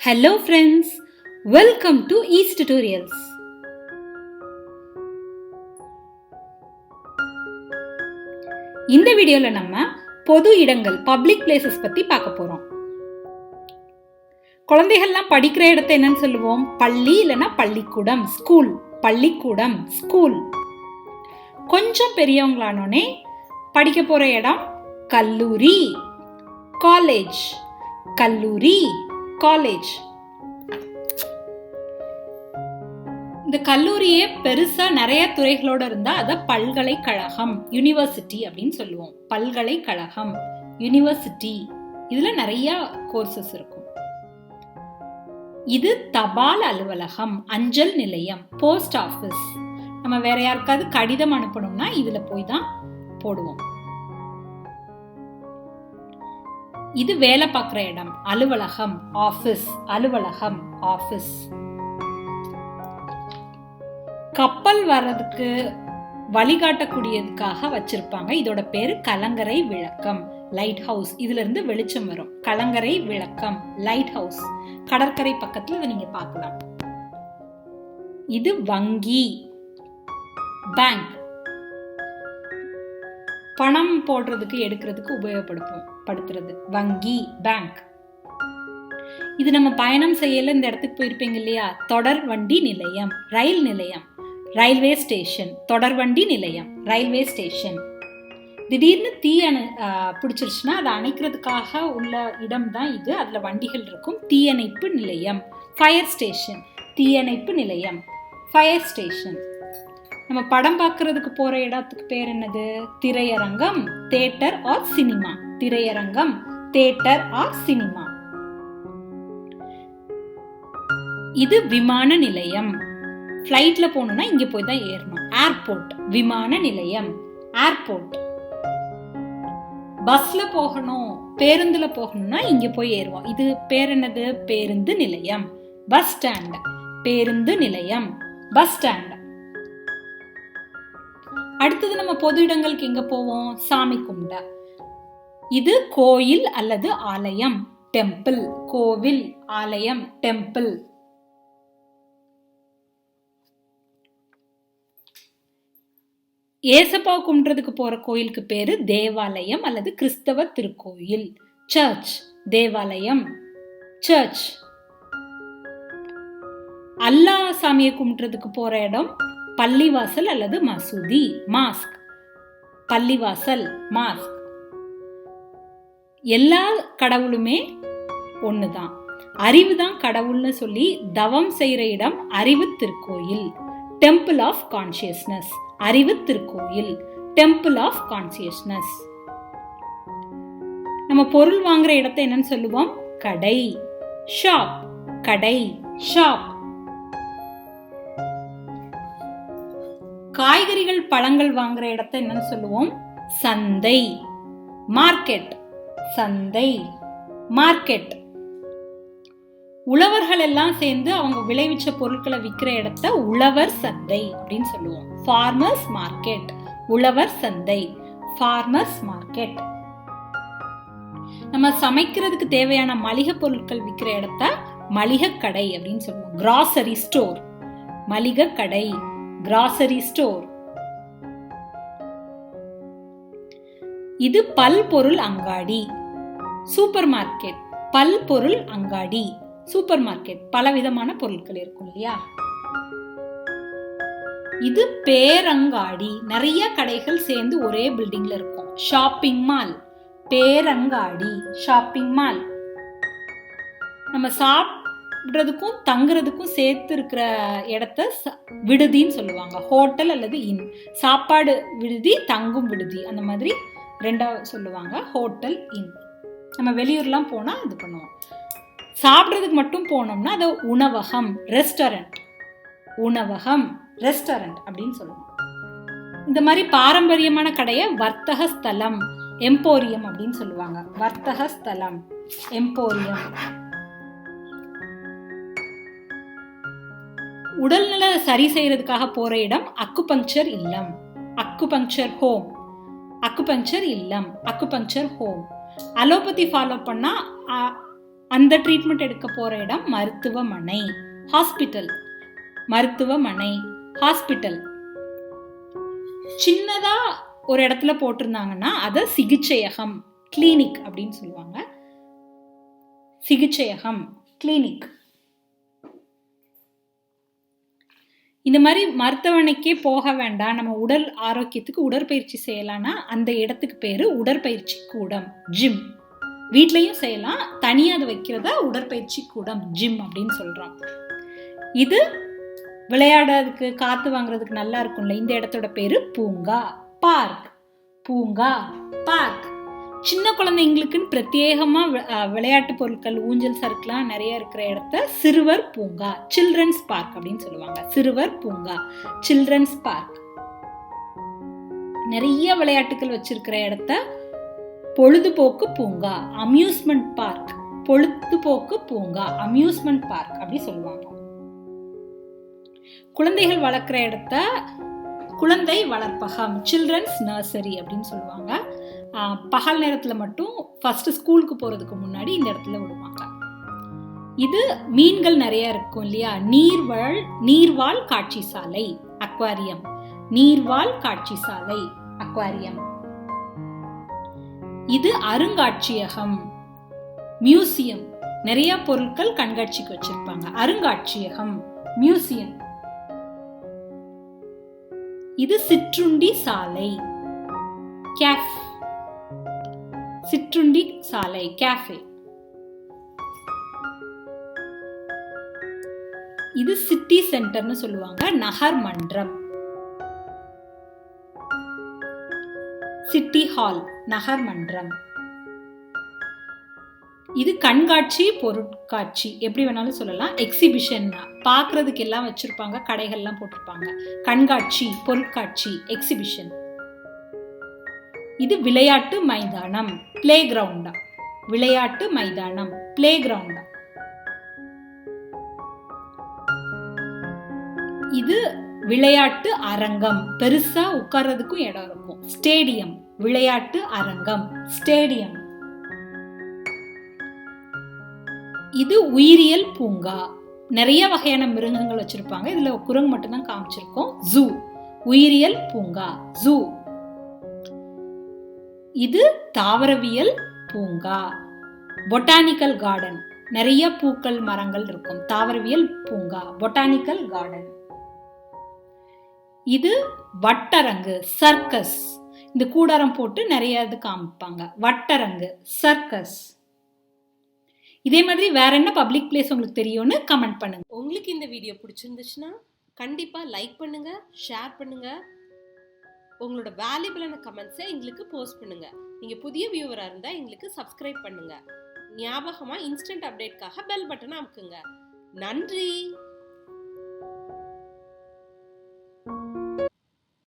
Hello friends, welcome to Eezytutorials. இந்த வீடியோல நம்ம பொது இடங்கள் பப்ளிக் பிளேசஸ் பத்தி பார்க்க போறோம். குழந்தைகள்லாம் படிக்கிற இடத்தை என்னன்னு சொல்லுவோம்? பள்ளி இல்லனா பள்ளிக்கூடம், ஸ்கூல். பள்ளிக்கூடம், ஸ்கூல். கொஞ்சம் பெரியவங்களானோனே படிக்க போற இடம் கல்லூரி, காலேஜ். கல்லூரி, காலேஜ். இந்த கல்லூரியே பெருசா நிறைய துறைகளோட இருந்தா அத பல்கலைக்கழகம், யூனிவர்சிட்டி அப்படின்னு சொல்லுவோம். பல்கலைக்கழகம், யூனிவர்சிட்டி. இதுல நிறைய கோர்சஸ் இருக்கும். இது தபால் அலுவலகம், அஞ்சல் நிலையம், போஸ்ட் ஆபீஸ். நம்ம வேற யாருக்காவது கடிதம் அனுப்பணும்னா இதுல போய் தான் போடுவோம். இது வேலை பார்க்குற இடம், அலுவலகம், ஆபீஸ். அலுவலகம், ஆபீஸ். கப்பல் வர்றதுக்கு வழிகாட்டக்கூடியதுக்காக வச்சிருப்பாங்க. இதோட பேரு கலங்கரை விளக்கம், லைட் ஹவுஸ். இதுல இருந்து வெளிச்சம் வரும். கலங்கரை விளக்கம், லைட் ஹவுஸ். கடற்கரை பக்கத்துல இதை நீங்க பார்க்கலாம். இது வங்கி, பேங்க். பணம் போடுறதுக்கு எடுக்கிறதுக்கு உபயோகப்படுத்துறது வங்கி, பேங்க். இது நம்ம பயணம் செய்யல இந்த இடத்துக்கு போயிருப்பீங்க இல்லையா? தொடர் வண்டி நிலையம், ரயில் நிலையம், ரயில்வே ஸ்டேஷன். தொடர் வண்டி நிலையம், ரயில்வே ஸ்டேஷன். திடீர்னு தீ பிடிச்சிருச்சுன்னா அதை அணைக்கிறதுக்காக உள்ள இடம் தான் இது. அதுல வண்டிகள் இருக்கும். தீயணைப்பு நிலையம், ஃபயர் ஸ்டேஷன். தீயணைப்பு நிலையம், ஃபயர் ஸ்டேஷன். நம்ம படம் பார்க்கறதுக்கு போற இடத்துக்கு பேர் என்னது? திரையரங்கம், தியேட்டர் ஆர் சினிமா. திரையரங்கம், தியேட்டர் ஆர் சினிமா. இது விமான நிலையம். ஃப்ளைட்ல போகணும்னா இங்க போய் தான் ஏறணும். ஏர்போர்ட், விமான நிலையம், ஏர்போர்ட். பஸ்ல போகணும், பேருந்துல போகணும்னா இங்க போய் ஏறுவோம். இது பேர் என்னது? பேருந்து நிலையம், பஸ் ஸ்டாண்ட். பேருந்து நிலையம், பஸ் ஸ்டாண்ட். அடுத்தது நம்ம பொது இடங்களுக்கு எங்க போவோம்? சாமி கும்பிட. இது கோயில் அல்லது ஆலயம், டெம்பிள். கோவில், ஆலயம், டெம்பிள். ஏசப்பா கும்பிடுறதுக்கு போற கோயிலுக்கு பேரு தேவாலயம் அல்லது கிறிஸ்தவ திருக்கோயில், சர்ச். தேவாலயம், சர்ச். அல்லாஹ் சாமியை கும்பிடுறதுக்கு போற இடம் பள்ளிவாசல் அல்லது மசூதி, மாஸ்க். பள்ளிவாசல், மாஸ்க். எல்லா கடவுளுமே ஒண்ணுதான். அறிவு தான் கடவுள்னு சொல்லி தவம் செய்யற இடம் அறிவு திருக்கோயில், டெம்பிள் ஆஃப் கான்சியஸ்னஸ். அறிவு திருக்கோயில், டெம்பிள் ஆஃப் கான்சியஸ்னஸ். நம்ம பொருள் வாங்குற இடத்தை என்னன்னு சொல்லுவோம்? கடை, ஷாப். கடை, ஷாப். காய்கறிகள், பழங்கள் வாங்குற இடத்தை என்னன்னு சொல்லுவோம்? சந்தை, மார்க்கெட். சந்தை, மார்க்கெட். உழவர்கள் எல்லாம் சேர்ந்து அவங்க விளைவிச்ச பொருட்களை விற்கிற இடத்தை உழவர் சந்தை அப்படின்னு சொல்லுவோம். ஃபார்மர்ஸ் மார்க்கெட், உழவர் சந்தை, ஃபார்மர்ஸ் மார்க்கெட். நம்ம சமைக்கிறதுக்கு தேவையான மளிகை பொருட்கள் விற்கிற இடத்த மளிகை கடை அப்படின்னு சொல்லுவோம். கிராசரி ஸ்டோர், மளிகை கடை, கிராசரி ஸ்டோர். இது பல்பொருள் அங்காடி, சூப்பர் மார்க்கெட். பல்பொருள் அங்காடி, சூப்பர் மார்க்கெட். பலவிதமான பொருட்கள் இருக்கும் இல்லையா? இது பேரங்காடி. நிறைய கடைகள் சேர்ந்து ஒரே பில்டிங்ல இருக்கும். ஷாப்பிங் மால், பேரங்காடி, ஷாப்பிங் மால். நம்ம சாப்பிடுறதுக்கும் தங்குறதுக்கும் சேர்த்து இருக்கிற இடத்த விடுதின்னு சொல்லுவாங்க. ஹோட்டல் அல்லது இன். சாப்பாடு விடுதி, தங்கும் விடுதி, அந்த மாதிரி ரெண்டாவது சொல்லுவாங்க. ஹோட்டல், இன். நம்ம வெளியூர்லாம் போனா இது பண்ணுவோம். சாப்பிட்றதுக்கு மட்டும் போனோம்னா அது உணவகம், ரெஸ்டாரண்ட். உணவகம், ரெஸ்டாரண்ட் அப்படின்னு சொல்லுவோம். இந்த மாதிரி பாரம்பரியமான கடையை வர்த்தக ஸ்தலம், எம்போரியம் அப்படின்னு சொல்லுவாங்க. வர்த்தக ஸ்தலம், எம்போரியம். உடல்நல சரி செய்யறதுக்காக போற இடம் அக்குபங்க்சர் இல்லம், அக்குபங்க்சர் ஹோம். அக்குபங்க்சர் இல்லம், அக்குபங்க்சர் ஹோம். அலோபதி ஃபாலோ பண்ணா அந்த ட்ரீட்மெண்ட் எடுக்க போற இடம் மருத்துவமனை. ஹாஸ்பிட்டல், மருத்துவமனை, ஹாஸ்பிட்டல். சின்னதா ஒரு இடத்துல போட்டிருந்தாங்கன்னா அதை சிகிச்சையகம், கிளினிக் அப்படின்னு சொல்லுவாங்க. சிகிச்சையகம், கிளினிக். இந்த மாதிரி மருத்துவமனைக்கே போக வேண்டாம், நம்ம உடல் ஆரோக்கியத்துக்கு உடற்பயிற்சி செய்யலாம்னா அந்த இடத்துக்கு பேரு உடற்பயிற்சி கூடம், ஜிம். வீட்லயும் செய்யலாம், தனியா அதை வைக்கிறத உடற்பயிற்சி கூடம், ஜிம் அப்படின்னு சொல்றோம். இது விளையாடுறதுக்கு காத்து வாங்குறதுக்கு நல்லா இருக்கும்ல, இந்த இடத்தோட பேரு பூங்கா, பார்க். பூங்கா, பார்க். சின்ன குழந்தைங்களுக்குன்னு பிரத்யேகமா விளையாட்டு பொருட்கள், ஊஞ்சல் சறுக்குலாம் நிறைய இருக்கிற இடத்த சிறுவர் பூங்கா, சில்ட்ரன்ஸ் பார்க் அப்படின்னு சொல்லுவாங்க. சிறுவர் பூங்கா, சில்ட்ரன்ஸ் பார்க். நிறைய விளையாட்டுகள் வச்சிருக்கிற இடத்த பொழுதுபோக்கு பூங்கா, அம்யூஸ்மெண்ட் பார்க். பொழுதுபோக்கு பூங்கா, அம்யூஸ்மெண்ட் பார்க் அப்படி சொல்லுவாங்க. குழந்தைகள் வளர்க்கிற இடத்த குழந்தை வளர்ப்பகம், சில்ட்ரன்ஸ் நர்சரி அப்படின்னு சொல்லுவாங்க. பகல் நேரத்துல மட்டும் ஃபர்ஸ்ட் ஸ்கூலுக்கு போறதுக்கு முன்னாடி இந்த இடத்துல விடுவாங்க. இது மீன்கள் நிறைய இருக்கும் இல்லையா, நீர்வாழ் காட்சி சாலை, அக்வாரியம். நீர்வாழ் காட்சி சாலை, அக்வாரியம். இது அருங்காட்சியகம், மியூசியம். நிறைய பொருட்கள் கண்காட்சிக்கு வச்சிருப்பாங்க. அருங்காட்சியகம், மியூசியம். இது சிற்றுண்டி சாலை, கேஃப். சிற்றுண்டி சாலை, கேஃபே. இது சிட்டி சென்டர்னு சொல்லுவாங்க, நகர் மன்றம். சிட்டி ஹால், நகர் மன்றம். இது கண்காட்சி, பொருட்காட்சி எப்படி வேணாலும் சொல்லலாம். எக்ஸிபிஷன், பார்க்கறதுக்கு எல்லாம் வச்சிருப்பாங்க, கடைகள்லாம் போட்டிருப்பாங்க. கண்காட்சி, பொருட்காட்சி, எக்ஸிபிஷன். இது விளையாட்டு மைதானம், பிளே கிரவுண்டா. விளையாட்டு மைதானம், பிளே கிரவுண்டா. இது விளையாட்டு அரங்கம், பெருசா உட்கார்றதுக்கும் இடம் இருக்கும். ஸ்டேடியம், விளையாட்டு அரங்கம், ஸ்டேடியம். இது உயிரியல் பூங்கா. நிறைய வகையான மிருகங்கள் வச்சிருப்பாங்க, இதுல குரங்கு மட்டும்தான் காமிச்சிருக்கோம். ஜூ, உயிரியல் பூங்கா, ஜூ. இது தாவரவியல் பூங்கா, பொட்டானிக்கல் கார்டன். நிறைய பூக்கள், மரங்கள் இருக்கும். தாவரவியல் பூங்கா, பொட்டானிக்கல் கார்டன். இது வட்டரங்கு, சர்க்கஸ். இந்த கூடாரம் போட்டு நிறைய இது காமிப்பாங்க. வட்டரங்கு, சர்க்கஸ். இதே மாதிரி வேற என்ன பப்ளிக் பிளேஸ் உங்களுக்கு தெரியும்னு கமெண்ட் பண்ணுங்க. உங்களுக்கு இந்த வீடியோ பிடிச்சிருந்துச்சுன்னா கண்டிப்பா லைக் பண்ணுங்க, ஷேர் பண்ணுங்க. உங்களோட வேல்யூபிளான கமெண்ட்ஸை எங்களுக்கு போஸ்ட் பண்ணுங்க. நீங்க புதிய வியூவரா இருந்தா எங்களுக்கு சப்ஸ்கிரைப் பண்ணுங்க. ஞாபகமா இன்ஸ்டன்ட் அப்டேட்காக பெல் பட்டனை அமுக்குங்க. நன்றி.